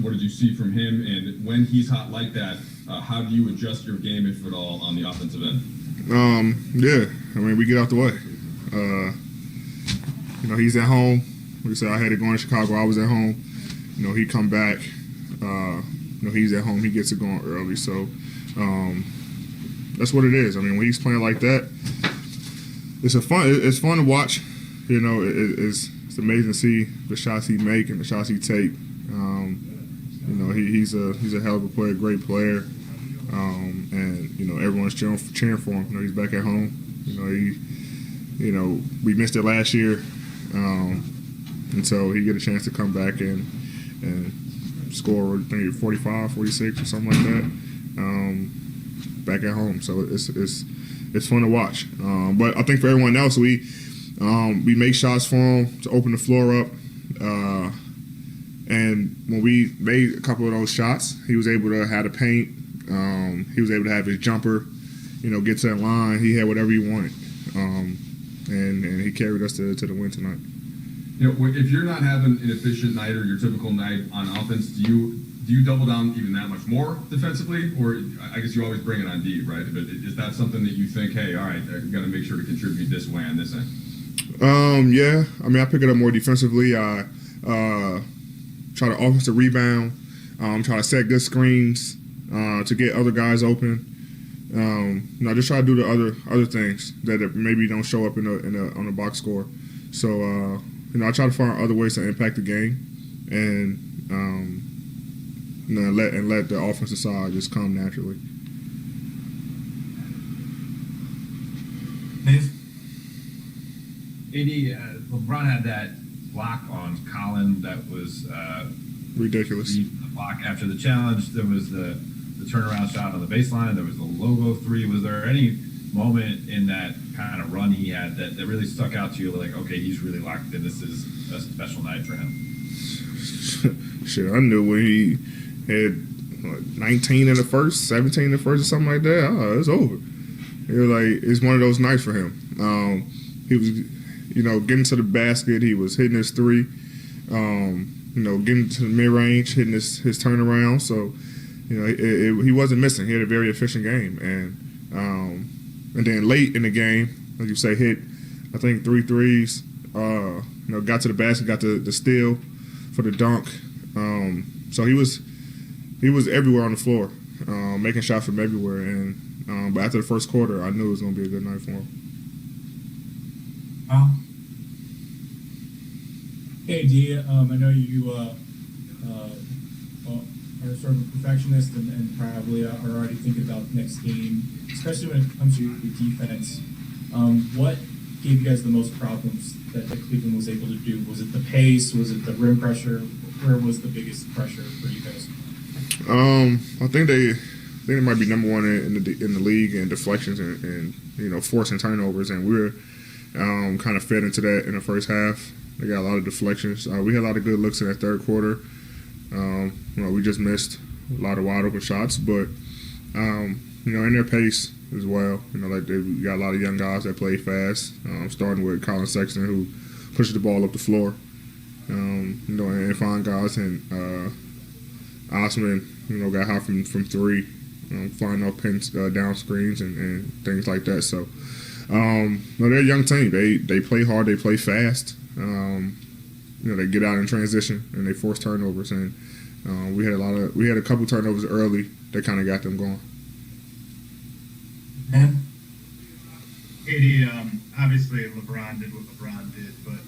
What did you see from him? And when he's hot like that, how do you adjust your game, if at all, on the offensive end? Yeah, I mean, we get out the way. He's at home. Like I said, I had to go in Chicago. I was at home. He come back. He's at home. He gets it going early. So that's what it is. I mean, when he's playing like that, it's fun to watch. It's amazing to see the shots he make and the shots he take. He's a hell of a player, great player, and everyone's cheering for him. He's back at home. We missed it last year, and so he get a chance to come back and score 45, 46 or something like that, back at home. So it's fun to watch. But I think for everyone else, we make shots for him to open the floor up. And when we made a couple of those shots, he was able to have the paint. He was able to have his jumper, get to that line. He had whatever he wanted, and he carried us to the win tonight. If you're not having an efficient night or your typical night on offense, do you double down even that much more defensively, or I guess you always bring it on D, right? But is that something that you think, hey, all right, I've got to make sure to contribute this way on this end? Yeah. I mean, I pick it up more defensively. I try to offensive rebound, try to set good screens to get other guys open. I just try to do the other things that maybe don't show up on the box score. So I try to find other ways to impact the game, and let the offensive side just come naturally. Dave? AD, LeBron had that block on Colin that was ridiculous. The block after the challenge. There was the turnaround shot on the baseline. There was the logo three. Was there any moment in that kind of run he had that really stuck out to you, like, okay, he's really locked in, this is a special night for him? Shit, I knew when he had 19 in the first, 17 in the first, or something like that. Oh, it's over. It was like, it's one of those nights for him. He was, getting to the basket. He was hitting his three. Getting to the mid range, hitting his turnaround. So, he wasn't missing. He had a very efficient game, and then late in the game, like you say, hit, I think, 3 threes. Got to the basket, got the steal for the dunk. So he was everywhere on the floor, making shots from everywhere. And but after the first quarter, I knew it was going to be a good night for him. Hey, D, I know you are sort of a perfectionist and probably are already thinking about next game, especially when it comes to your defense. What gave you guys the most problems that Cleveland was able to do? Was it the pace? Was it the rim pressure? Where was the biggest pressure for you guys? I think they might be number one in the league in deflections and forcing turnovers, and we were kind of fed into that in the first half. They got a lot of deflections. We had a lot of good looks in that third quarter. We just missed a lot of wide open shots, but in their pace as well. We got a lot of young guys that play fast. Starting with Colin Sexton, who pushes the ball up the floor. And fine guys, and Osman, got hot from three, flying off pins, down screens and things like that. So, they're a young team. They play hard. They play fast. They get out in transition and they force turnovers, and we had a couple turnovers early that kind of got them going. Man, AD, obviously LeBron did what LeBron did, but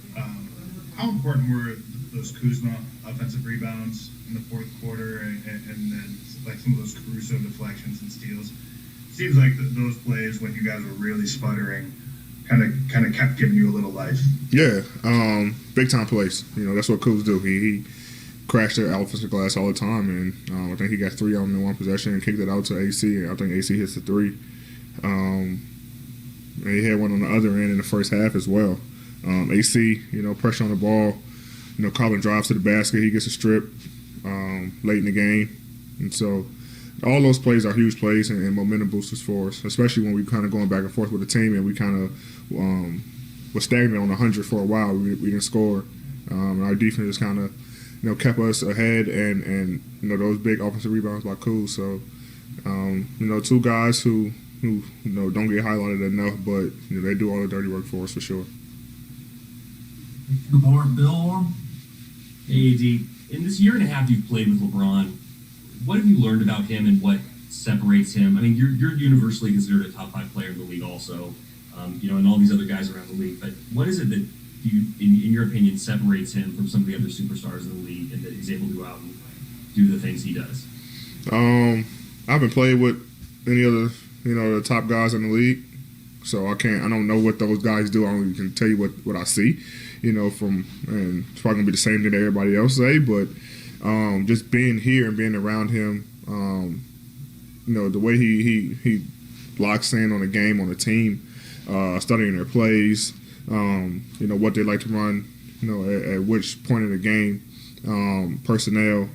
how important were those Kuzma offensive rebounds in the fourth quarter, and then like some of those Caruso deflections and steals? Seems like those plays when you guys were really sputtering kind of kept giving you a little life. Yeah, big time plays. That's what Kuz do. He crashed the offensive glass all the time, and I think he got 3 on in one possession and kicked it out to AC. And I think AC hits the 3. And he had one on the other end in the first half as well. AC, pressure on the ball. Colin drives to the basket. He gets a strip late in the game, and so all those plays are huge plays and momentum boosters for us, especially when we kind of going back and forth with the team and we kind of was stagnant on 100 for a while. We didn't score. Our defense just kind of kept us ahead, and those big offensive rebounds by Kuz. So two guys who don't get highlighted enough, but they do all the dirty work for us for sure. The board, Bill. Hey, AD, in this year and a half you've played with LeBron, what have you learned about him and what separates him? I mean, you're universally considered a top 5 player in the league also, and all these other guys around the league. But what is it that in your opinion, separates him from some of the other superstars in the league and that he's able to go out and do the things he does? I haven't played with any other, the top guys in the league, so I don't know what those guys do. I only can tell you what I see, and it's probably gonna be the same thing that everybody else say, but just being here and being around him, the way he locks in on the game, on the team, studying their plays, what they like to run, at which point in the game, personnel,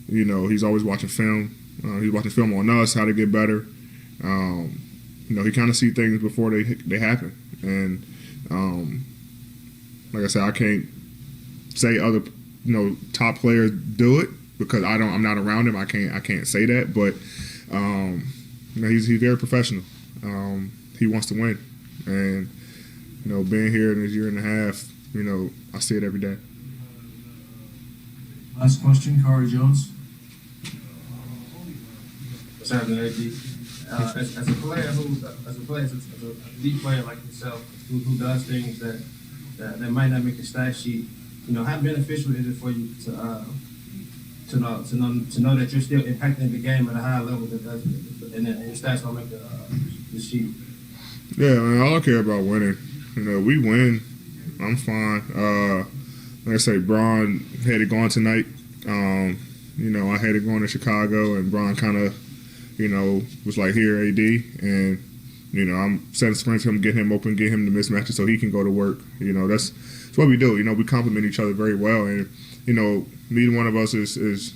he's always watching film. He's watching film on us, how to get better. He kind of see things before they happen. And like I said, I can't say other top players do it because I'm not around him. I can't say that, but he's very professional. He wants to win, and being here in this year and a half, I see it every day. Last question, Corey Jones. What's happening, AD? As a player, as a deep player like yourself, who does things that might not make the stat sheet, how beneficial is it for you to know that you're still impacting the game at a high level that does, and your stats don't make the sheet? Yeah, man, all I care about winning. We win, I'm fine. Like I say, Bron had it going tonight. I had it going to Chicago, and Bron kind of, was like, here, AD, and I'm setting sprints for him, get him open, get him the mismatches so he can go to work. That's what we do. We complement each other very well, and neither one of us is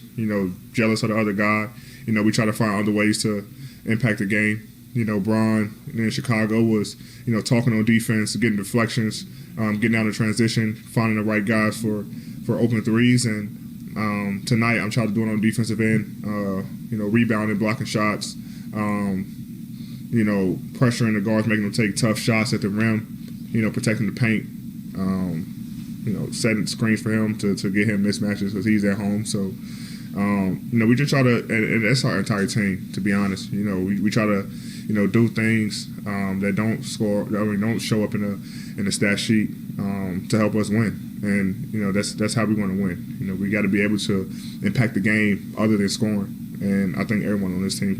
jealous of the other guy. We try to find other ways to impact the game. Bron in Chicago was talking on defense, getting deflections, getting out of transition, finding the right guys for open threes, and tonight I'm trying to do it on the defensive end. Rebounding, blocking shots. Pressuring the guards, making them take tough shots at the rim, protecting the paint, setting screens for him to get him mismatches because he's at home. So, we just try to, and that's our entire team, to be honest. We try to, do things that don't show up in the stat sheet to help us win. And, that's how we want to win. We got to be able to impact the game other than scoring. And I think everyone on this team